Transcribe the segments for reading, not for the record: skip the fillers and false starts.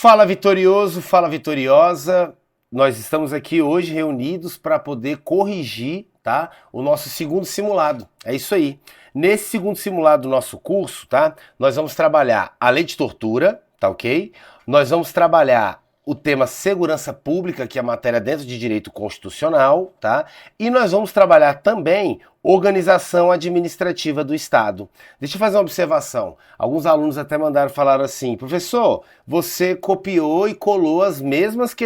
Fala vitorioso, fala vitoriosa. Nós estamos aqui hoje reunidos para poder corrigir, tá, o nosso segundo simulado. É isso aí. Nesse segundo simulado do nosso curso, tá, nós vamos trabalhar a lei de tortura, tá ok? Nós vamos trabalhar o tema segurança pública, que é a matéria dentro de direito constitucional, tá? E nós vamos trabalhar também organização administrativa do Estado. Deixa eu fazer uma observação. Alguns alunos até mandaram falar assim: professor, você copiou e colou as mesmas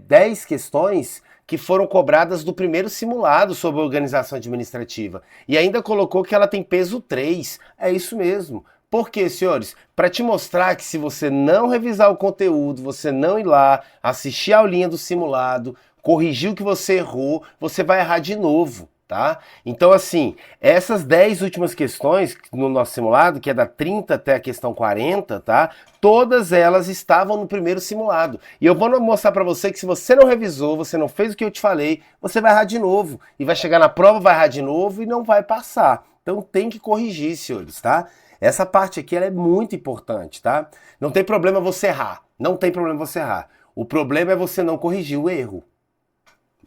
10 questões que foram cobradas do primeiro simulado sobre organização administrativa. E ainda colocou que ela tem peso 3. É isso mesmo. Por quê, senhores? Para te mostrar que se você não revisar o conteúdo, você não ir lá, assistir a aulinha do simulado, corrigir o que você errou, você vai errar de novo, tá? Então, assim, essas 10 últimas questões no nosso simulado, que é da 30 até a questão 40, tá? Todas elas estavam no primeiro simulado. E eu vou mostrar para você que se você não revisou, você não fez o que eu te falei, você vai errar de novo. E vai chegar na prova, vai errar de novo e não vai passar. Então tem que corrigir, senhores, tá? Essa parte aqui ela é muito importante, tá? Não tem problema você errar. Não tem problema você errar. O problema é você não corrigir o erro.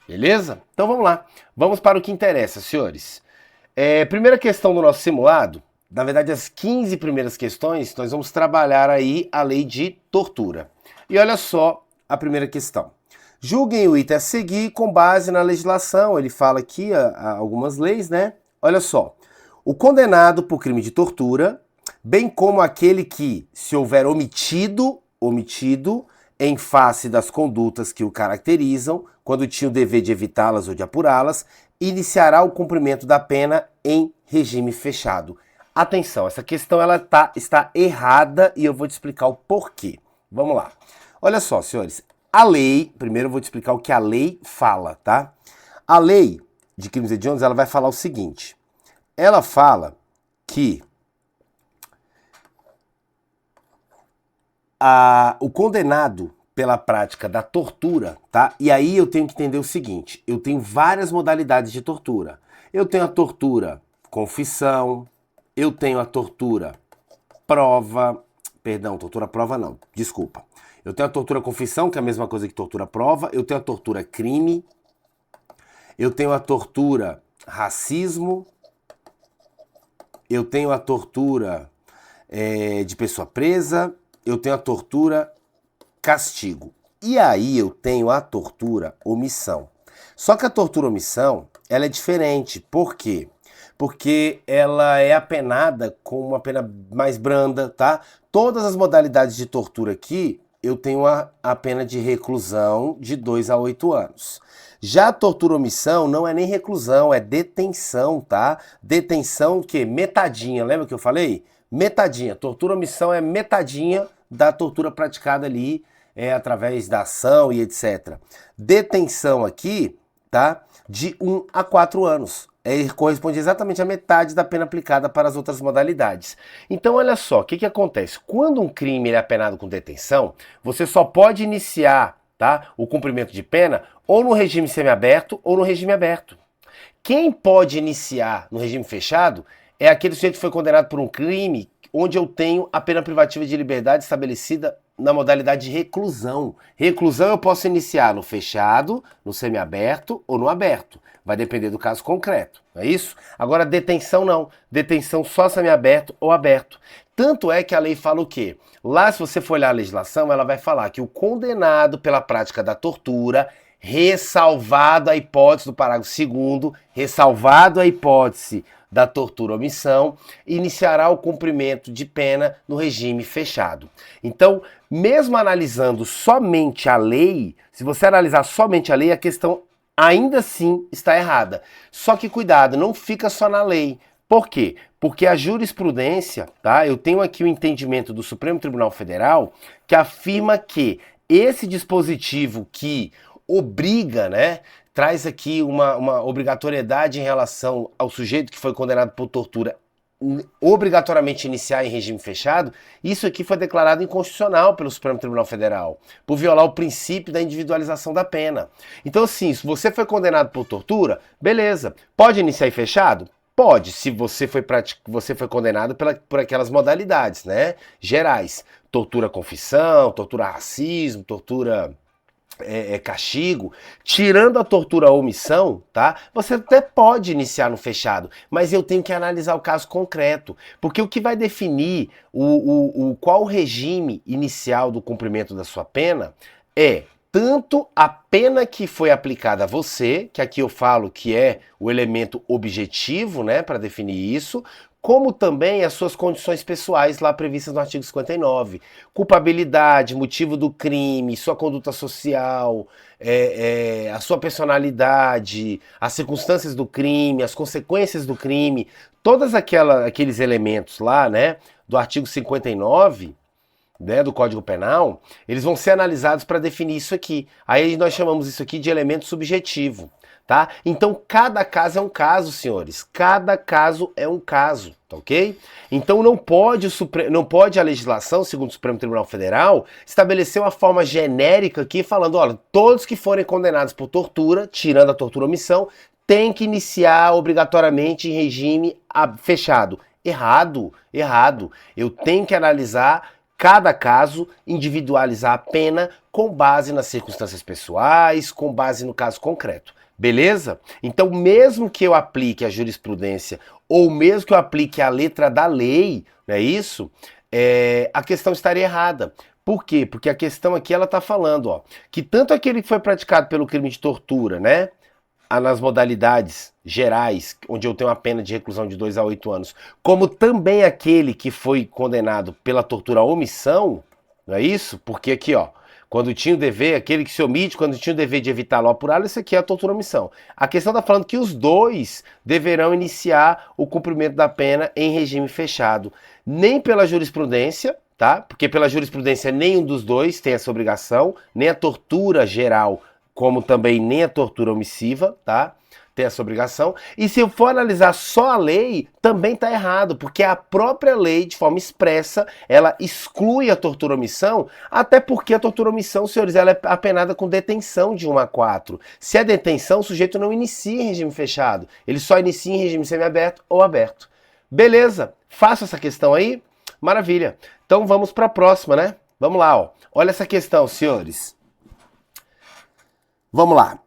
Beleza? Então vamos lá. Vamos para o que interessa, senhores. Primeira questão do nosso simulado, na verdade as 15 primeiras questões, nós vamos trabalhar aí a lei de tortura. E olha só a primeira questão. Julguem o item a seguir com base na legislação. Ele fala aqui algumas leis, né? Olha só. O condenado por crime de tortura, bem como aquele que, se houver omitido em face das condutas que o caracterizam, quando tinha o dever de evitá-las ou de apurá-las, iniciará o cumprimento da pena em regime fechado. Atenção, essa questão ela está errada e eu vou te explicar o porquê. Vamos lá. Olha só, senhores, a lei, primeiro eu vou te explicar o que a lei fala, tá? A lei de crimes hediondos, ela vai falar o seguinte: ela fala que o condenado pela prática da tortura, tá? E aí eu tenho que entender o seguinte: eu tenho várias modalidades de tortura. Eu tenho a tortura confissão, eu tenho a tortura prova, tortura prova não, desculpa. Eu tenho a tortura confissão, que é a mesma coisa que tortura prova, eu tenho a tortura crime, eu tenho a tortura racismo, eu tenho a tortura de pessoa presa, eu tenho a tortura castigo. E aí eu tenho a tortura omissão. Só que a tortura omissão, ela é diferente. Por quê? Porque ela é apenada com uma pena mais branda, tá? Todas as modalidades de tortura aqui, eu tenho a pena de reclusão de 2 a 8 anos. Já a tortura omissão não é nem reclusão, é detenção, tá? Detenção o quê? Metadinha, lembra que eu falei? Metadinha. Tortura omissão é metadinha da tortura praticada ali através da ação e etc. Detenção aqui, tá? De 1 a 4 anos. Corresponde exatamente à metade da pena aplicada para as outras modalidades. Então, olha só, o que acontece? Quando um crime é apenado com detenção, você só pode iniciar, tá, o cumprimento de pena ou no regime semiaberto ou no regime aberto. Quem pode iniciar no regime fechado é aquele sujeito que foi condenado por um crime onde eu tenho a pena privativa de liberdade estabelecida na modalidade de reclusão. Reclusão eu posso iniciar no fechado, no semiaberto ou no aberto. Vai depender do caso concreto, não é isso? Agora, detenção não. Detenção só semiaberto ou aberto. Tanto é que a lei fala o quê? Lá, se você for olhar a legislação, ela vai falar que o condenado pela prática da tortura, ressalvado a hipótese do parágrafo 2º, ressalvado a hipótese da tortura omissão, iniciará o cumprimento de pena no regime fechado. Então, mesmo analisando somente a lei, se você analisar somente a lei, a questão ainda assim está errada. Só que cuidado, não fica só na lei. Por quê? Porque a jurisprudência, tá? Eu tenho aqui o entendimento do Supremo Tribunal Federal que afirma que esse dispositivo que obriga, né, traz aqui uma obrigatoriedade em relação ao sujeito que foi condenado por tortura obrigatoriamente iniciar em regime fechado, isso aqui foi declarado inconstitucional pelo Supremo Tribunal Federal, por violar o princípio da individualização da pena. Então, assim, se você foi condenado por tortura, beleza. Pode iniciar em fechado? Pode, se você foi condenado por aquelas modalidades, né, gerais. tortura confissão, tortura racismo, tortura castigo, tirando a tortura à omissão, tá? Você até pode iniciar no fechado, mas eu tenho que analisar o caso concreto, porque o que vai definir qual o regime inicial do cumprimento da sua pena é tanto a pena que foi aplicada a você, que aqui eu falo que é o elemento objetivo, né, para definir isso, como também as suas condições pessoais lá previstas no artigo 59. Culpabilidade, motivo do crime, sua conduta social, a sua personalidade, as circunstâncias do crime, as consequências do crime, todos aqueles elementos lá, né, do artigo 59, né, do Código Penal, eles vão ser analisados para definir isso aqui. Aí nós chamamos isso aqui de elemento subjetivo. Tá? Então cada caso é um caso, senhores. Cada caso é um caso, tá ok? Então não pode a legislação, segundo o Supremo Tribunal Federal, estabelecer uma forma genérica aqui falando, olha, todos que forem condenados por tortura, tirando a tortura omissão, tem que iniciar obrigatoriamente em regime fechado. Errado, errado. Eu tenho que analisar cada caso, individualizar a pena com base nas circunstâncias pessoais, com base no caso concreto. Beleza? Então, mesmo que eu aplique a jurisprudência ou mesmo que eu aplique a letra da lei, não é isso? A questão estaria errada. Por quê? Porque a questão aqui ela está falando, ó, que tanto aquele que foi praticado pelo crime de tortura, né, nas modalidades gerais, onde eu tenho uma pena de reclusão de 2 a 8 anos, como também aquele que foi condenado pela tortura à omissão, não é isso? Porque aqui, ó, quando tinha o dever, aquele que se omite, quando tinha o dever de evitá-lo ou apurá-lo, isso aqui é a tortura omissão. A questão está falando que os dois deverão iniciar o cumprimento da pena em regime fechado. Nem pela jurisprudência, tá? Porque pela jurisprudência nenhum dos dois tem essa obrigação, nem a tortura geral, como também nem a tortura omissiva, tá? Tem essa obrigação. E se eu for analisar só a lei, também está errado, porque a própria lei, de forma expressa, ela exclui a tortura omissão, até porque a tortura omissão, senhores, ela é apenada com detenção de 1 a 4. Se é detenção, o sujeito não inicia em regime fechado, ele só inicia em regime semiaberto ou aberto. Beleza, faço essa questão aí? Maravilha. Então vamos para a próxima, né? Vamos lá, ó. Olha essa questão, senhores. Vamos lá.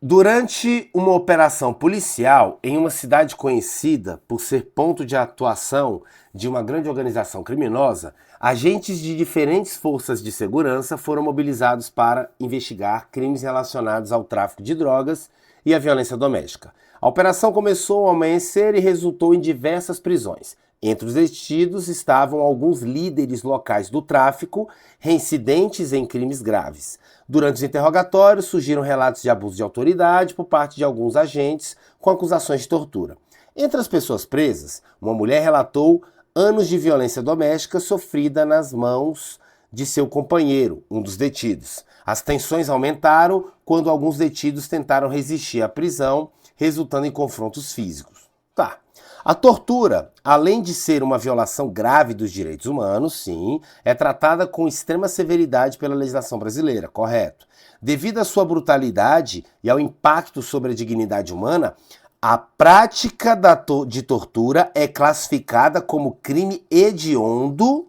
Durante uma operação policial em uma cidade conhecida por ser ponto de atuação de uma grande organização criminosa, agentes de diferentes forças de segurança foram mobilizados para investigar crimes relacionados ao tráfico de drogas e à violência doméstica. A operação começou ao amanhecer e resultou em diversas prisões. Entre os detidos estavam alguns líderes locais do tráfico, reincidentes em crimes graves. Durante os interrogatórios, surgiram relatos de abuso de autoridade por parte de alguns agentes com acusações de tortura. Entre as pessoas presas, uma mulher relatou anos de violência doméstica sofrida nas mãos de seu companheiro, um dos detidos. As tensões aumentaram quando alguns detidos tentaram resistir à prisão, resultando em confrontos físicos. Tá. A tortura, além de ser uma violação grave dos direitos humanos, sim, é tratada com extrema severidade pela legislação brasileira, correto? Devido à sua brutalidade e ao impacto sobre a dignidade humana, a prática de tortura é classificada como crime hediondo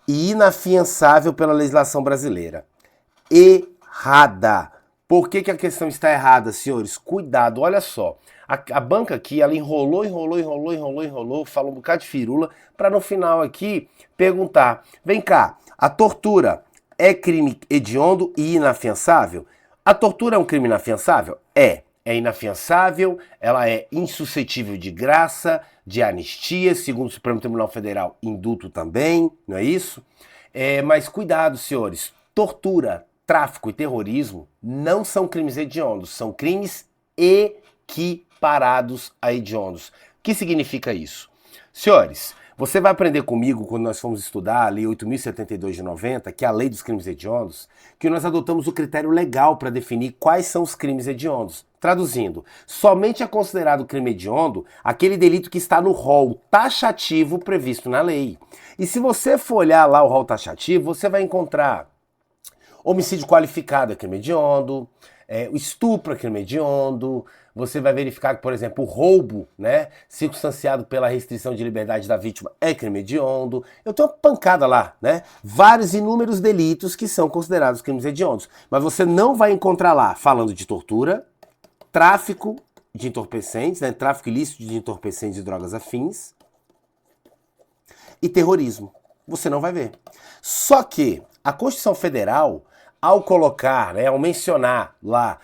e inafiançável pela legislação brasileira. Errada. Por que a questão está errada, senhores? Cuidado, olha só. A banca aqui, ela enrolou, falou um bocado de firula, para no final aqui perguntar, vem cá, a tortura é crime hediondo e inafiançável? A tortura é um crime inafiançável? É inafiançável, ela é insuscetível de graça, de anistia, segundo o Supremo Tribunal Federal, indulto também, não é isso? Mas cuidado, senhores, tortura, tráfico e terrorismo não são crimes hediondos, são crimes equiparados a hediondos. O que significa isso? Senhores, você vai aprender comigo quando nós formos estudar a Lei 8.072 de 90, que é a Lei dos Crimes Hediondos, que nós adotamos o critério legal para definir quais são os crimes hediondos. Traduzindo, somente é considerado crime hediondo aquele delito que está no rol taxativo previsto na lei. E se você for olhar lá o rol taxativo, você vai encontrar homicídio qualificado é crime hediondo, O estupro é crime hediondo. Você vai verificar que, por exemplo, o roubo, né, circunstanciado pela restrição de liberdade da vítima é crime hediondo. Eu tenho uma pancada lá, né? Vários inúmeros delitos que são considerados crimes hediondos. Mas você não vai encontrar lá falando de tortura, tráfico de entorpecentes, né, tráfico ilícito de entorpecentes e drogas afins e terrorismo. Você não vai ver. Só que a Constituição Federal, ao colocar, né, ao mencionar lá,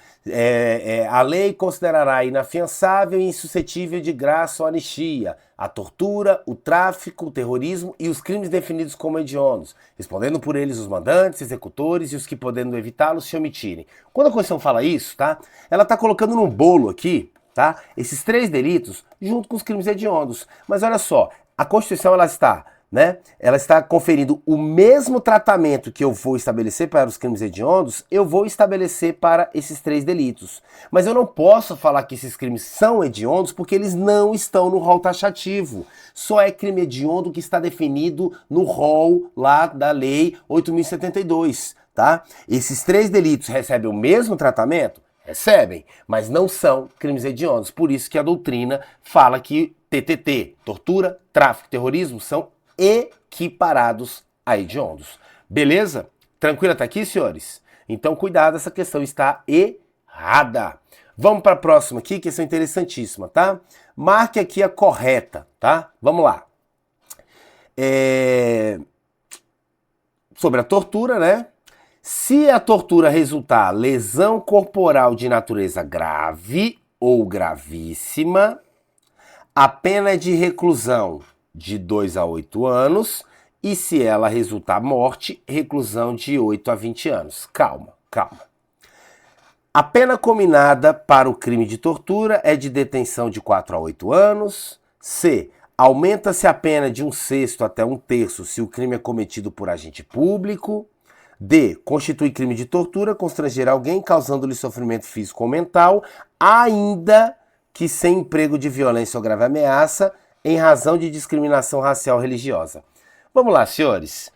a lei considerará inafiançável e insuscetível de graça ou anistia a tortura, o tráfico, o terrorismo e os crimes definidos como hediondos, respondendo por eles os mandantes, executores e os que, podendo evitá-los, se omitirem. Quando a Constituição fala isso, tá? Ela está colocando num bolo aqui, tá? Esses 3 delitos junto com os crimes hediondos. Mas olha só, a Constituição ela está, né? Ela está conferindo o mesmo tratamento que eu vou estabelecer para os crimes hediondos, eu vou estabelecer para esses 3 delitos. Mas eu não posso falar que esses crimes são hediondos porque eles não estão no rol taxativo. Só é crime hediondo que está definido no rol lá da Lei 8.072, tá? Esses 3 delitos recebem o mesmo tratamento? Recebem, mas não são crimes hediondos. Por isso que a doutrina fala que TTT, tortura, tráfico e terrorismo, são equiparados a hediondos. Beleza? Tranquilo até aqui, senhores? Então, cuidado, essa questão está errada. Vamos para a próxima aqui, questão interessantíssima, tá? Marque aqui a correta, tá? Vamos lá. Sobre a tortura, né? Se a tortura resultar lesão corporal de natureza grave ou gravíssima, a pena é de reclusão de 2 a 8 anos e se ela resultar morte, reclusão de 8 a 20 anos. Calma, calma. A pena combinada para o crime de tortura é de detenção de 4 a 8 anos. C. Aumenta-se a pena de 1/6 até 1/3 se o crime é cometido por agente público. D. Constitui crime de tortura constranger alguém causando-lhe sofrimento físico ou mental, ainda que sem emprego de violência ou grave ameaça, em razão de discriminação racial ou religiosa. Vamos lá, senhores.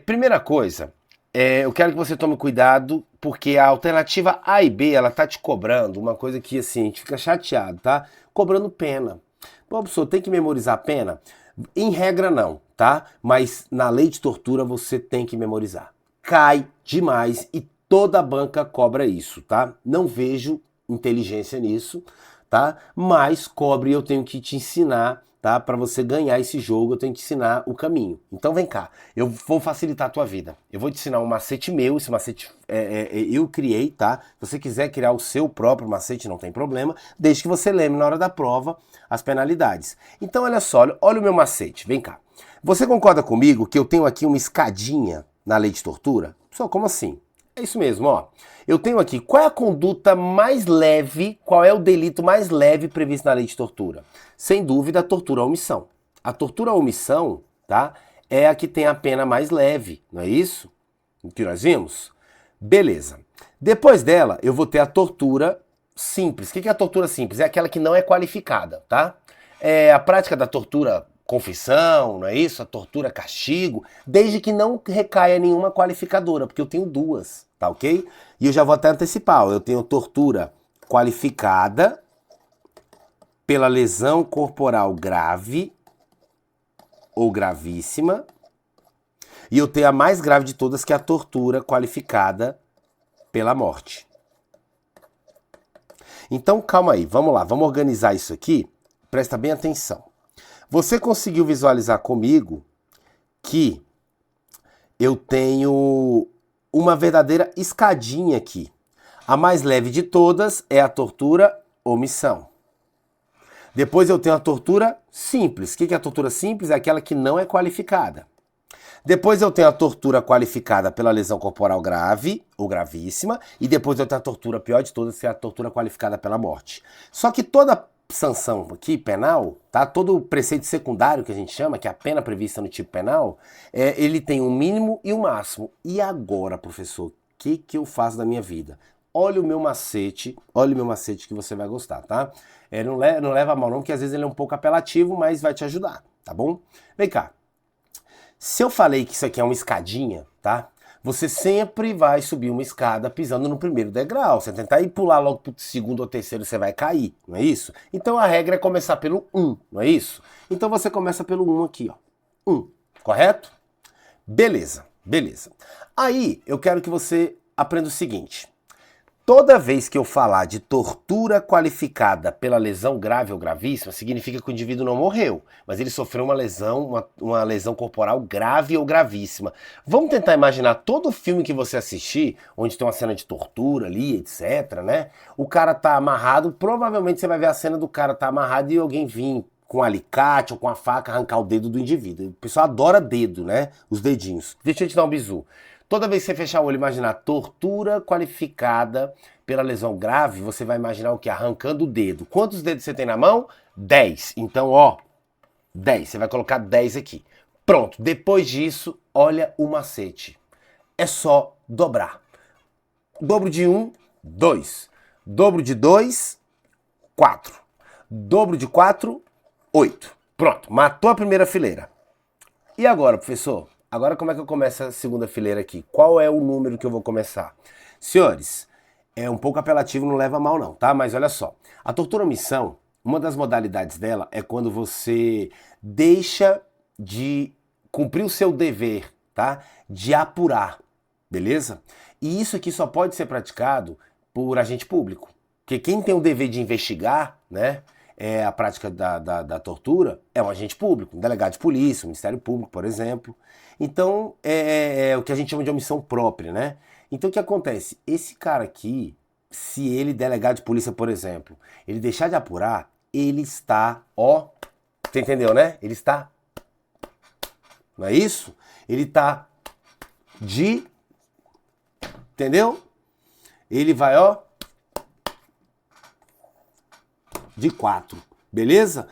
Primeira coisa, eu quero que você tome cuidado, porque a alternativa A e B, ela tá te cobrando uma coisa que, assim, a gente fica chateado, tá? Cobrando pena. Pô, professor, tem que memorizar a pena? Em regra, não, tá? Mas na lei de tortura, você tem que memorizar. Cai demais e toda banca cobra isso, tá? Não vejo inteligência nisso, tá? Mas cobre e eu tenho que te ensinar, tá? Para você ganhar esse jogo, eu tenho que te ensinar o caminho. Então vem cá, eu vou facilitar a tua vida. Eu vou te ensinar um macete meu, esse macete eu criei, tá? Se você quiser criar o seu próprio macete, não tem problema, desde que você lembre na hora da prova as penalidades. Então olha só, olha o meu macete, vem cá. Você concorda comigo que eu tenho aqui uma escadinha na lei de tortura? Só como assim? É isso mesmo, ó. Eu tenho aqui, qual é a conduta mais leve, qual é o delito mais leve previsto na lei de tortura? Sem dúvida, a tortura à omissão. A tortura à omissão, tá? É a que tem a pena mais leve, não é isso? O que nós vimos? Beleza. Depois dela, eu vou ter a tortura simples. O que é a tortura simples? É aquela que não é qualificada, tá? É a prática da tortura confissão, não é isso? A tortura castigo, desde que não recaia nenhuma qualificadora, porque eu tenho 2, tá ok? E eu já vou até antecipar, eu tenho tortura qualificada pela lesão corporal grave ou gravíssima, e eu tenho a mais grave de todas, que é a tortura qualificada pela morte. Então calma aí, vamos lá, vamos organizar isso aqui, presta bem atenção. Você conseguiu visualizar comigo que eu tenho uma verdadeira escadinha aqui. A mais leve de todas é a tortura omissão. Depois eu tenho a tortura simples. O que é a tortura simples? É aquela que não é qualificada. Depois eu tenho a tortura qualificada pela lesão corporal grave ou gravíssima. E depois eu tenho a tortura pior de todas, que é a tortura qualificada pela morte. Só que toda sanção aqui, penal, tá? Todo o preceito secundário que a gente chama, que é a pena prevista no tipo penal, ele tem um mínimo e um máximo. E agora, professor, o que eu faço da minha vida? Olha o meu macete que você vai gostar, tá? Não leva a mal não, porque às vezes ele é um pouco apelativo, mas vai te ajudar, tá bom? Vem cá. Se eu falei que isso aqui é uma escadinha, tá? você sempre vai subir uma escada pisando no primeiro degrau. Você tentar ir pular logo pro segundo ou terceiro, você vai cair, não é isso? Então a regra é começar pelo 1, não é isso? Então você começa pelo 1 aqui, ó. 1, correto? Beleza, beleza. Aí eu quero que você aprenda o seguinte. Toda vez que eu falar de tortura qualificada pela lesão grave ou gravíssima, significa que o indivíduo não morreu, mas ele sofreu uma lesão corporal grave ou gravíssima. Vamos tentar imaginar todo filme que você assistir, onde tem uma cena de tortura ali, etc, né? O cara tá amarrado, provavelmente você vai ver a cena do cara tá amarrado e alguém vir com um alicate ou com a faca arrancar o dedo do indivíduo. O pessoal adora dedo, né? Os dedinhos. Deixa eu te dar um bizu. Toda vez que você fechar o olho e imaginar tortura qualificada pela lesão grave, você vai imaginar o que? Arrancando o dedo. Quantos dedos você tem na mão? 10. Então, ó, 10. Você vai colocar 10 aqui. Pronto. Depois disso, olha o macete. É só dobrar. Dobro de 1, 2. Dobro de 2, 4. Dobro de 4, 8. Pronto. Matou a primeira fileira. E agora, professor? Agora como é que eu começo a segunda fileira aqui? Qual é o número que eu vou começar? Senhores, é um pouco apelativo, não leva mal não, tá? Mas olha só, a tortura-omissão, uma das modalidades dela é quando você deixa de cumprir o seu dever, tá? De apurar, beleza? E isso aqui só pode ser praticado por agente público. Porque quem tem o dever de investigar, né? A prática da tortura é um agente público, um delegado de polícia, um Ministério Público, por exemplo. Então, é o que a gente chama de omissão própria, né? Então, o que acontece? Esse cara aqui, se ele, delegado de polícia, por exemplo, ele deixar de apurar, ele está, ó, você entendeu, né? Ele está, não é isso? Ele está entendeu? Ele vai, ó, de 4, beleza?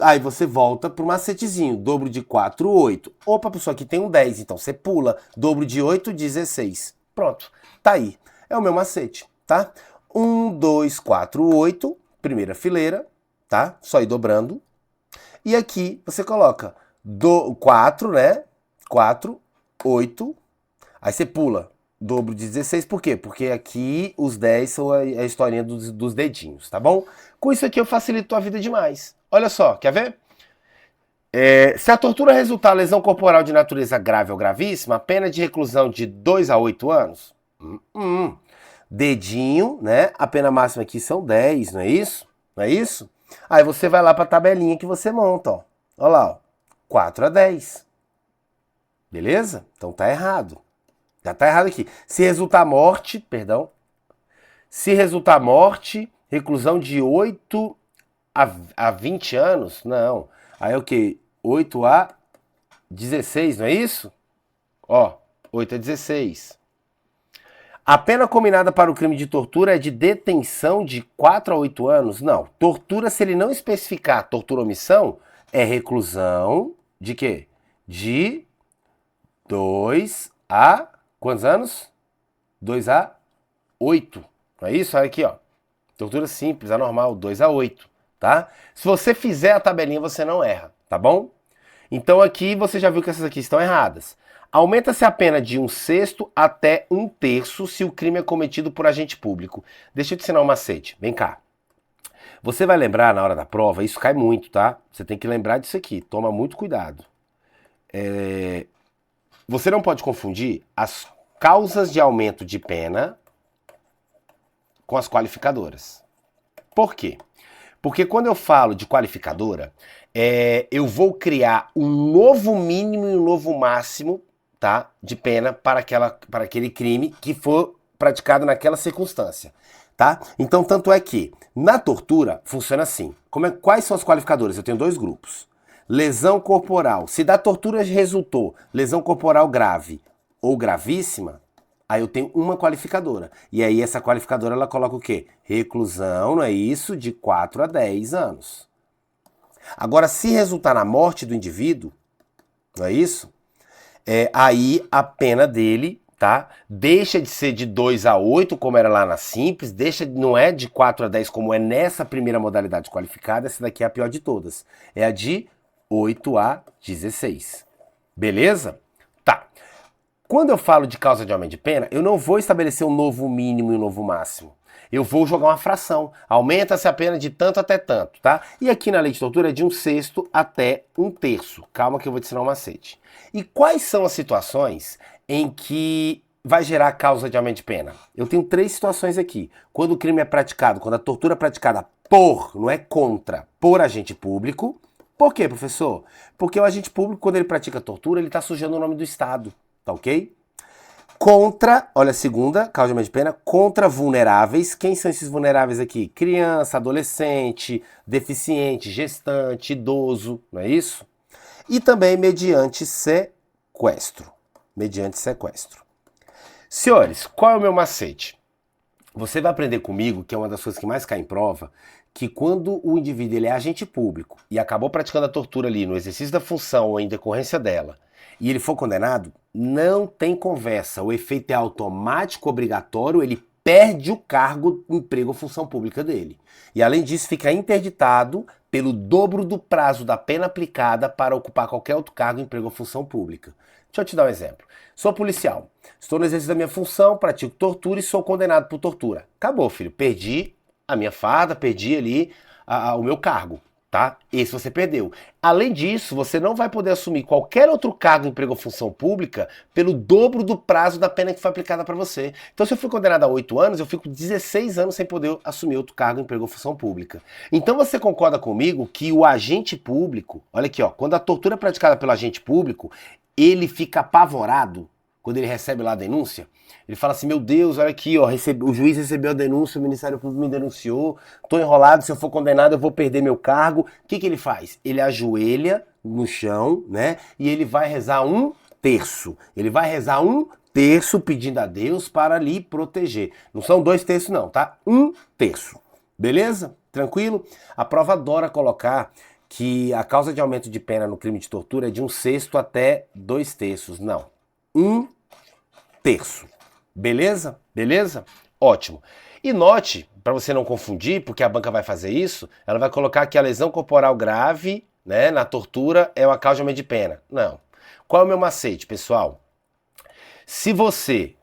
Aí você volta pro macetezinho, dobro de 4, 8. Opa, pessoal, aqui tem um 10, então você pula, dobro de 8, 16. Pronto, tá aí. É o meu macete, tá? 1, 2, 4, 8, primeira fileira, tá? Só ir dobrando. E aqui você coloca 4, né? 4, 8. Aí você pula, dobro de 16, por quê? Porque aqui os 10 são a historinha dos dedinhos, tá bom? Com isso aqui eu facilito a vida demais. Olha só, quer ver? Se a tortura resultar em lesão corporal de natureza grave ou gravíssima, a pena de reclusão de 2 a 8 anos. Dedinho, né? A pena máxima aqui são 10, não é isso? Não é isso? Aí você vai lá para a tabelinha que você monta, ó. Olha lá, ó. 4 a 10. Beleza? Então tá errado. Já tá errado aqui. Se resultar morte, perdão. Se resultar morte, reclusão de 8 a 20 anos? Não. Aí é o quê? 8 a 16, não é isso? Ó, 8 a 16. A pena combinada para o crime de tortura é de detenção de 4 a 8 anos? Não. Tortura, se ele não especificar tortura-omissão, é reclusão de quê? De 2 a... quantos anos? 2 a 8. Não é isso? Olha aqui, ó. Tortura simples, anormal, 2 a 8, tá? Se você fizer a tabelinha, você não erra, tá bom? Então aqui você já viu que essas aqui estão erradas. Aumenta-se a pena de 1/6 até 1/3 se o crime é cometido por agente público. Deixa eu te ensinar um macete, vem cá. Você vai lembrar na hora da prova, isso cai muito, tá? Você tem que lembrar disso aqui, toma muito cuidado. Você não pode confundir as causas de aumento de pena com as qualificadoras. Por quê? Porque quando eu falo de qualificadora, eu vou criar um novo mínimo e um novo máximo, tá, de pena para aquele crime que for praticado naquela circunstância, tá? Então, tanto é que na tortura funciona assim. Quais são as qualificadoras? Eu tenho dois grupos. Lesão corporal. Se da tortura resultou lesão corporal grave ou gravíssima, aí eu tenho uma qualificadora. E aí essa qualificadora ela coloca o quê? Reclusão, não é isso? De 4 a 10 anos. Agora, se resultar na morte do indivíduo, não é isso? Aí a pena dele, tá? Deixa de ser de 2 a 8, como era lá na simples, não é de 4 a 10 como é nessa primeira modalidade qualificada, essa daqui é a pior de todas. É a de 8 a 16. Beleza? Tá. Quando eu falo de causa de aumento de pena, eu não vou estabelecer um novo mínimo e um novo máximo. Eu vou jogar uma fração. Aumenta-se a pena de tanto até tanto, tá? E aqui na lei de tortura é de 1/6 até 1/3. Calma que eu vou te ensinar um macete. E quais são as situações em que vai gerar causa de aumento de pena? Eu tenho 3 situações aqui. Quando o crime é praticado, quando a tortura é praticada por, não é contra, por agente público. Por quê, professor? Porque o agente público, quando ele pratica tortura, ele está sujando o nome do Estado, tá ok? Contra, olha a segunda, causa de aumento de pena, contra vulneráveis. Quem são esses vulneráveis aqui? Criança, adolescente, deficiente, gestante, idoso, não é isso? E também mediante sequestro. Mediante sequestro. Senhores, qual é o meu macete? Você vai aprender comigo, que é uma das coisas que mais cai em prova, que quando o indivíduo ele é agente público e acabou praticando a tortura ali no exercício da função ou em decorrência dela, e ele for condenado, não tem conversa. O efeito é automático, obrigatório, ele perde o cargo, emprego ou função pública dele. E além disso, fica interditado pelo dobro do prazo da pena aplicada para ocupar qualquer outro cargo, emprego ou função pública. Deixa eu te dar um exemplo. Sou policial, estou no exercício da minha função, pratico tortura e sou condenado por tortura. Acabou, filho. Perdi a minha farda, perdi ali o meu cargo. Tá? Esse você perdeu. Além disso, você não vai poder assumir qualquer outro cargo, emprego ou função pública pelo dobro do prazo da pena que foi aplicada para você. Então, se eu fui condenado a 8 anos, eu fico 16 anos sem poder assumir outro cargo, emprego ou função pública. Então, você concorda comigo que o agente público, olha aqui, ó, quando a tortura é praticada pelo agente público, ele fica apavorado quando ele recebe lá a denúncia? Ele fala assim, meu Deus, olha aqui, ó, o juiz recebeu a denúncia, o Ministério Público me denunciou, tô enrolado, se eu for condenado eu vou perder meu cargo. O que ele faz? Ele ajoelha no chão, né, e ele vai rezar 1/3. Ele vai rezar 1/3 pedindo a Deus para lhe proteger. Não são 2/3 não, tá? 1/3. Beleza? Tranquilo? A prova adora colocar que a causa de aumento de pena no crime de tortura é de 1/6 até 2/3. Não. 1/3. Beleza? Beleza? Ótimo. E note, para você não confundir, porque a banca vai fazer isso, ela vai colocar que a lesão corporal grave, né, na tortura é uma causa de aumento de pena. Não. Qual é o meu macete, pessoal? Se você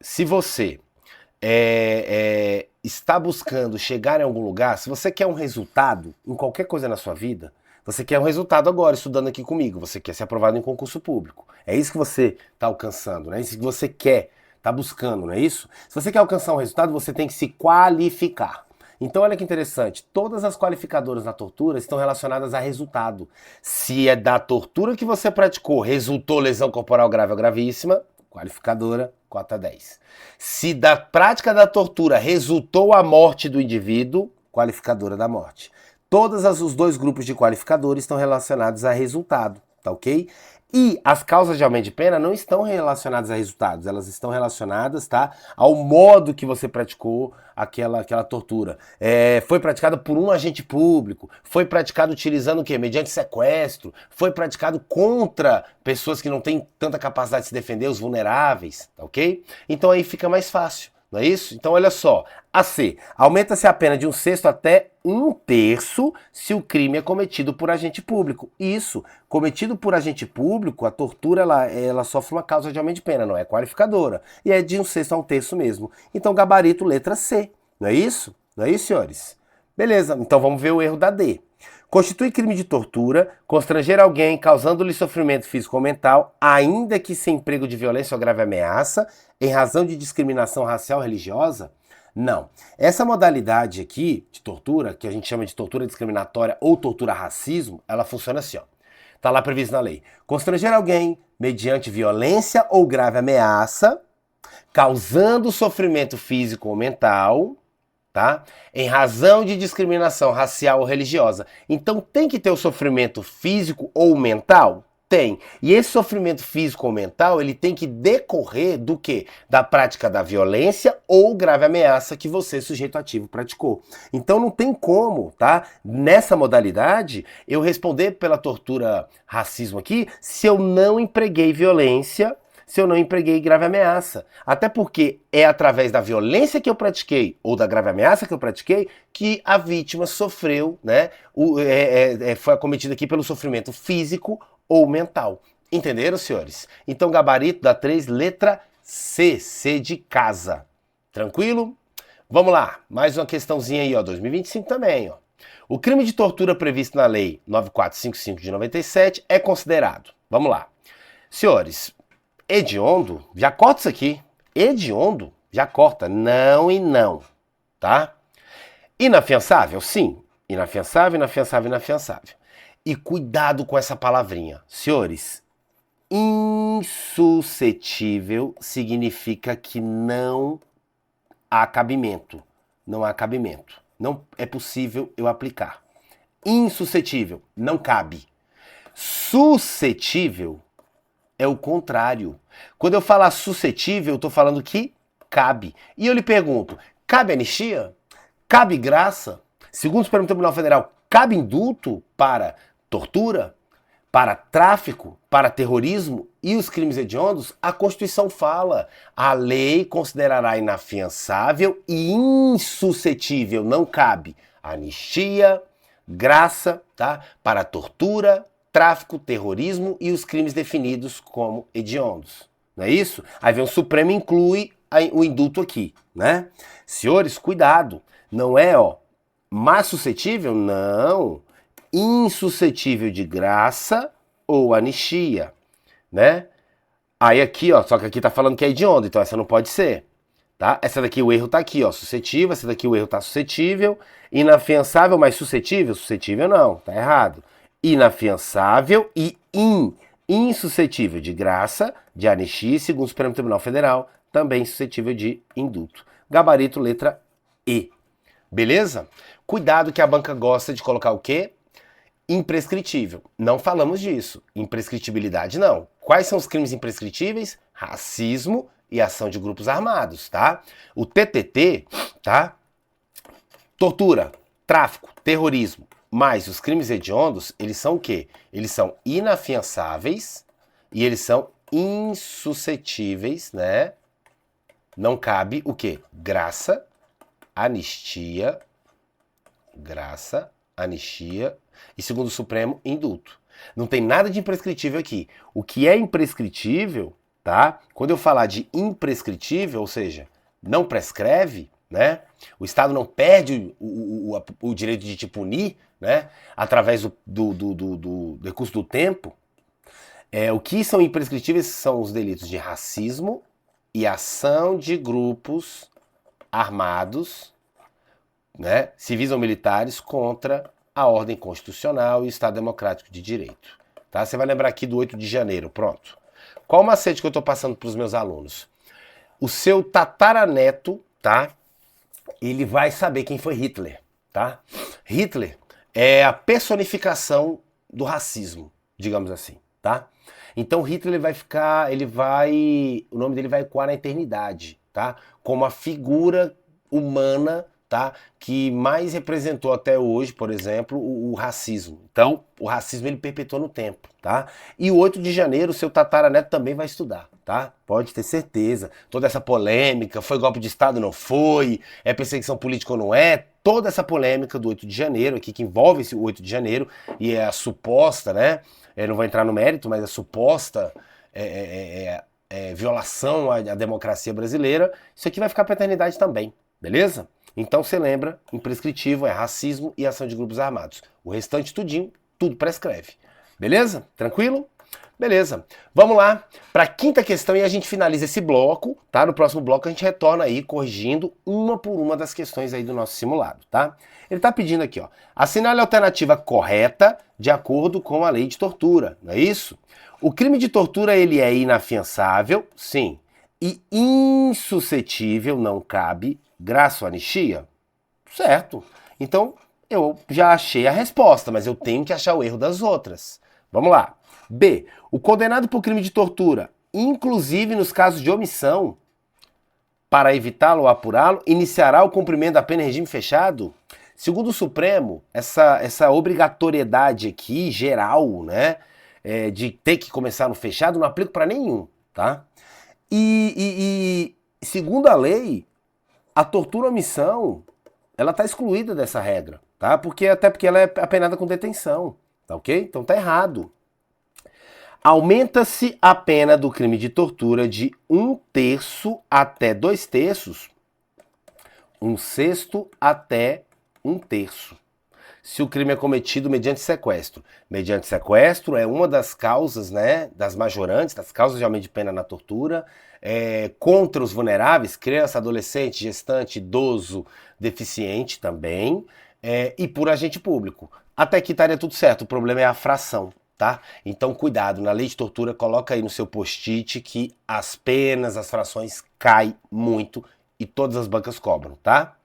está buscando chegar em algum lugar, se você quer um resultado em qualquer coisa na sua vida, você quer um resultado agora, estudando aqui comigo, você quer ser aprovado em concurso público. É isso que você está alcançando, né? É isso que você quer, está buscando, não é isso? Se você quer alcançar um resultado, você tem que se qualificar. Então olha que interessante, todas as qualificadoras da tortura estão relacionadas a resultado. Se é da tortura que você praticou, resultou lesão corporal grave ou gravíssima, qualificadora, cota 10. Se da prática da tortura resultou a morte do indivíduo, qualificadora da morte. Todos os 2 grupos de qualificadores estão relacionados a resultado, tá ok? E as causas de aumento de pena não estão relacionadas a resultados, elas estão relacionadas, tá, ao modo que você praticou aquela tortura. Foi praticado por um agente público, foi praticado utilizando o quê? Mediante sequestro, foi praticado contra pessoas que não têm tanta capacidade de se defender, os vulneráveis, tá ok? Então aí fica mais fácil. Não é isso? Então olha só, AC, aumenta-se a pena de 1/6 até 1/3 se o crime é cometido por agente público. Isso, cometido por agente público, a tortura ela sofre uma causa de aumento de pena, não é qualificadora. E é de 1/6 a 1/3 mesmo. Então gabarito letra C, não é isso? Não é isso, senhores? Beleza, então vamos ver o erro da D. Constitui crime de tortura, constranger alguém causando-lhe sofrimento físico ou mental, ainda que sem emprego de violência ou grave ameaça, em razão de discriminação racial ou religiosa? Não. Essa modalidade aqui de tortura, que a gente chama de tortura discriminatória ou tortura racismo, ela funciona assim, ó. Tá lá previsto na lei. Constranger alguém mediante violência ou grave ameaça, causando sofrimento físico ou mental, tá? Em razão de discriminação racial ou religiosa. Então tem que ter o sofrimento físico ou mental? Tem. E esse sofrimento físico ou mental, ele tem que decorrer do quê? Da prática da violência ou grave ameaça que você, sujeito ativo, praticou. Então não tem como, tá? Nessa modalidade, eu responder pela tortura racismo aqui se eu não empreguei violência, se eu não empreguei grave ameaça. Até porque é através da violência que eu pratiquei ou da grave ameaça que eu pratiquei que a vítima sofreu, né? Foi acometida aqui pelo sofrimento físico ou mental. Entenderam, senhores? Então, gabarito da 3, letra C de casa. Tranquilo? Vamos lá, mais uma questãozinha aí, ó, 2025 também, ó. O crime de tortura previsto na Lei 9455 de 97 é considerado. Vamos lá. Senhores, hediondo, já corta isso aqui. Hediondo, já corta. Não e não, tá? Inafiançável? Sim. Inafiançável, inafiançável, inafiançável. E cuidado com essa palavrinha. Senhores, insuscetível significa que não há cabimento. Não há cabimento. Não é possível eu aplicar. Insuscetível, não cabe. Suscetível é o contrário. Quando eu falar suscetível, eu estou falando que cabe. E eu lhe pergunto, cabe anistia? Cabe graça? Segundo o Supremo Tribunal Federal, cabe indulto para tortura, para tráfico, para terrorismo e os crimes hediondos? A Constituição fala, a lei considerará inafiançável e insuscetível, não cabe anistia, graça, tá? Para tortura, tráfico, terrorismo e os crimes definidos como hediondos. Não é isso? Aí vem o Supremo e inclui o indulto aqui, né? Senhores, cuidado, não é, ó, mais suscetível? Não. Insuscetível de graça ou anistia, né? Aí aqui, ó, só que aqui tá falando que é hediondo, então essa não pode ser, tá? Essa daqui o erro tá aqui, ó, suscetível, essa daqui o erro tá suscetível, inafiançável, mas suscetível? Suscetível não, tá errado. Inafiançável e insuscetível de graça, de anistia, segundo o Supremo Tribunal Federal, também suscetível de indulto. Gabarito letra E. Beleza? Cuidado que a banca gosta de colocar o quê? Imprescritível. Não falamos disso. Imprescritibilidade não. Quais são os crimes imprescritíveis? Racismo e ação de grupos armados, tá? O TTT, tá? Tortura, tráfico, terrorismo, mas os crimes hediondos, eles são o quê? Eles são inafiançáveis e eles são insuscetíveis, né? Não cabe o quê? Graça, anistia, e segundo o Supremo, indulto. Não tem nada de imprescritível aqui. O que é imprescritível, tá? Quando eu falar de imprescritível, ou seja, não prescreve, né? O Estado não perde o direito de te punir, né? Através do recurso do tempo. O que são imprescritíveis são os delitos de racismo e ação de grupos armados, né, civis ou militares, contra a ordem constitucional e o Estado democrático de direito. Tá? Você vai lembrar aqui do 8 de janeiro, pronto. Qual o macete que eu estou passando para os meus alunos? O seu tataraneto, tá? Ele vai saber quem foi Hitler, tá? Hitler é a personificação do racismo, digamos assim, tá? Então Hitler o nome dele vai ecoar na eternidade, tá? Como a figura humana, tá? Que mais representou até hoje, por exemplo, o racismo. Então, o racismo ele perpetuou no tempo, tá? E o 8 de janeiro, o seu tataraneto também vai estudar, tá? Pode ter certeza. Toda essa polêmica, foi golpe de Estado, não foi? É perseguição política ou não é? Toda essa polêmica do 8 de janeiro aqui, que envolve esse 8 de janeiro, e é a suposta, né? Eu não vou entrar no mérito, mas a suposta violação à democracia brasileira, isso aqui vai ficar para a eternidade também, beleza? Então você lembra, imprescritível é racismo e ação de grupos armados. O restante tudinho, tudo prescreve. Beleza? Tranquilo? Beleza. Vamos lá para a quinta questão e a gente finaliza esse bloco, tá? No próximo bloco a gente retorna aí corrigindo uma por uma das questões aí do nosso simulado, tá? Ele tá pedindo aqui, ó, assinale a alternativa correta de acordo com a lei de tortura, não é isso? O crime de tortura, ele é inafiançável, sim, e insuscetível, não cabe, graça ou anistia? Certo. Então, eu já achei a resposta, mas eu tenho que achar o erro das outras. Vamos lá. B. O condenado por crime de tortura, inclusive nos casos de omissão, para evitá-lo ou apurá-lo, iniciará o cumprimento da pena em regime fechado? Segundo o Supremo, essa obrigatoriedade aqui, geral, né, de ter que começar no fechado, não aplica para nenhum, tá? E segundo a lei, a tortura omissão, ela está excluída dessa regra, tá? Até porque ela é apenada com detenção, tá ok? Então tá errado. Aumenta-se a pena do crime de tortura de 1/3 até 2/3, 1/6 até 1/3. Se o crime é cometido mediante sequestro. Mediante sequestro é uma das causas, né, das majorantes, das causas de aumento de pena na tortura, contra os vulneráveis, criança, adolescente, gestante, idoso, deficiente também, e por agente público. Até aqui estaria tudo certo, o problema é a fração, tá? Então cuidado, na lei de tortura coloca aí no seu post-it que as penas, as frações caem muito e todas as bancas cobram, tá?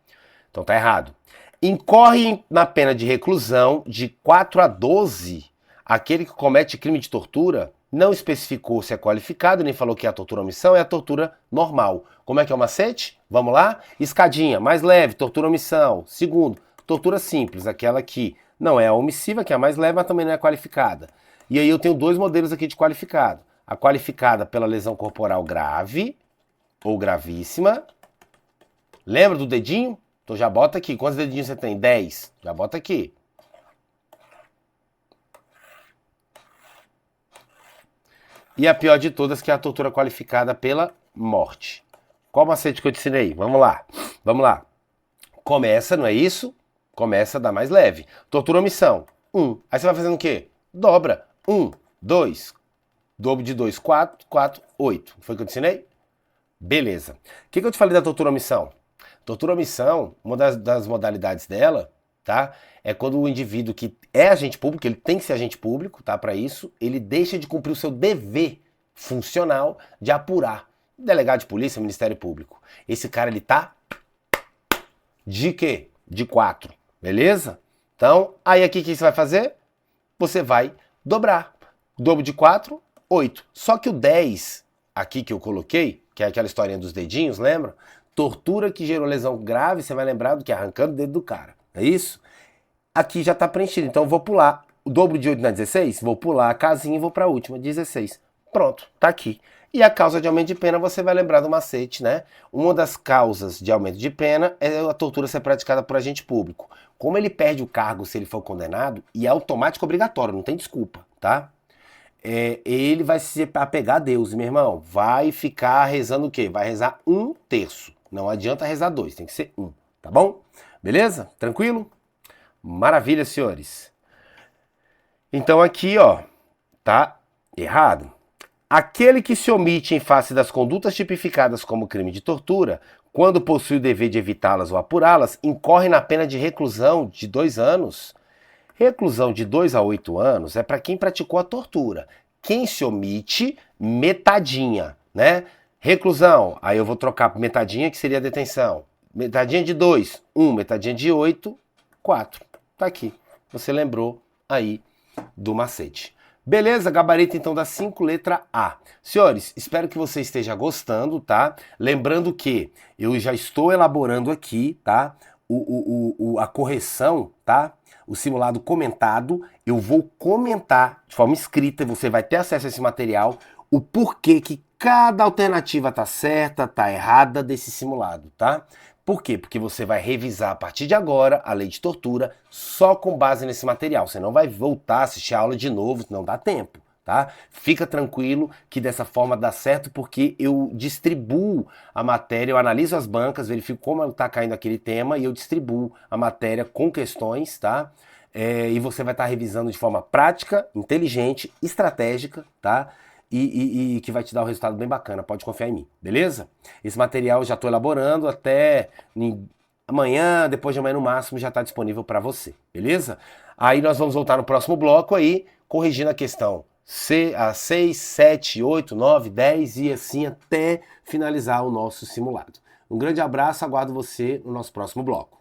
Então tá errado. Incorre na pena de reclusão de 4 a 12 aquele que comete crime de tortura, não especificou se é qualificado, nem falou que é a tortura omissão, é a tortura normal. Como é que é o macete? Vamos lá? Escadinha, mais leve, tortura omissão. Segundo, tortura simples, aquela que não é a omissiva, que é a mais leve, mas também não é qualificada. E aí eu tenho dois modelos aqui de qualificado. A qualificada pela lesão corporal grave ou gravíssima. Lembra do dedinho? Então já bota aqui. Quantos dedinhos você tem? 10. Já bota aqui. E a pior de todas, que é a tortura qualificada pela morte. Qual macete que eu te ensinei? Vamos lá. Vamos lá. Começa, não é isso? Começa da mais leve. Tortura omissão. 1. Aí você vai fazendo o quê? Dobra. 1, 2. Dobro de 2, 4. 4, 8. Foi o que eu te ensinei? Beleza. O que eu te falei da tortura omissão? Tortura omissão, uma das modalidades dela, tá? É quando o indivíduo que é agente público, ele tem que ser agente público, tá? Para isso, ele deixa de cumprir o seu dever funcional de apurar. Delegado de polícia, Ministério Público. Esse cara, ele tá de quê? De 4, beleza? Então, aí aqui o que você vai fazer? Você vai dobrar. Dobro de 4, 8. Só que o 10, aqui que eu coloquei, que é aquela historinha dos dedinhos, lembra? Tortura que gerou lesão grave, você vai lembrar do que? Arrancando o dedo do cara. É isso? Aqui já está preenchido, então eu vou pular. O dobro de 8 não é 16? Vou pular a casinha e vou para a última, 16. Pronto, tá aqui. E a causa de aumento de pena, você vai lembrar do macete, né? Uma das causas de aumento de pena é a tortura ser praticada por agente público. Como ele perde o cargo se ele for condenado, e é automático obrigatório, não tem desculpa, tá? Ele vai se apegar a Deus, meu irmão. Vai ficar rezando o quê? Vai rezar 1/3. Não adianta rezar 2, tem que ser 1, tá bom? Beleza? Tranquilo? Maravilha, senhores. Então aqui, ó, tá errado. Aquele que se omite em face das condutas tipificadas como crime de tortura, quando possui o dever de evitá-las ou apurá-las, incorre na pena de reclusão de 2 anos. Reclusão de 2 a 8 anos é para quem praticou a tortura. Quem se omite, metadinha, né? Reclusão, aí eu vou trocar por metadinha, que seria detenção. Metadinha de 2, 1. Metadinha de 8, 4. Tá aqui. Você lembrou aí do macete. Beleza? Gabarito então da 5, letra A. Senhores, espero que você esteja gostando, tá? Lembrando que eu já estou elaborando aqui, tá? A correção, tá? O simulado comentado. Eu vou comentar de forma escrita, você vai ter acesso a esse material, o porquê que cada alternativa tá certa, tá errada desse simulado, tá? Por quê? Porque você vai revisar a partir de agora a lei de tortura só com base nesse material. Você não vai voltar a assistir a aula de novo, não dá tempo, tá? Fica tranquilo que dessa forma dá certo, porque eu distribuo a matéria, eu analiso as bancas, verifico como está caindo aquele tema e eu distribuo a matéria com questões, tá? E você vai estar revisando de forma prática, inteligente, estratégica, tá? E que vai te dar um resultado bem bacana, pode confiar em mim, beleza? Esse material eu já estou elaborando, até amanhã, depois de amanhã no máximo, já está disponível para você, beleza? Aí nós vamos voltar no próximo bloco aí, corrigindo a questão a 6, 7, 8, 9, 10 e assim até finalizar o nosso simulado. Um grande abraço, aguardo você no nosso próximo bloco.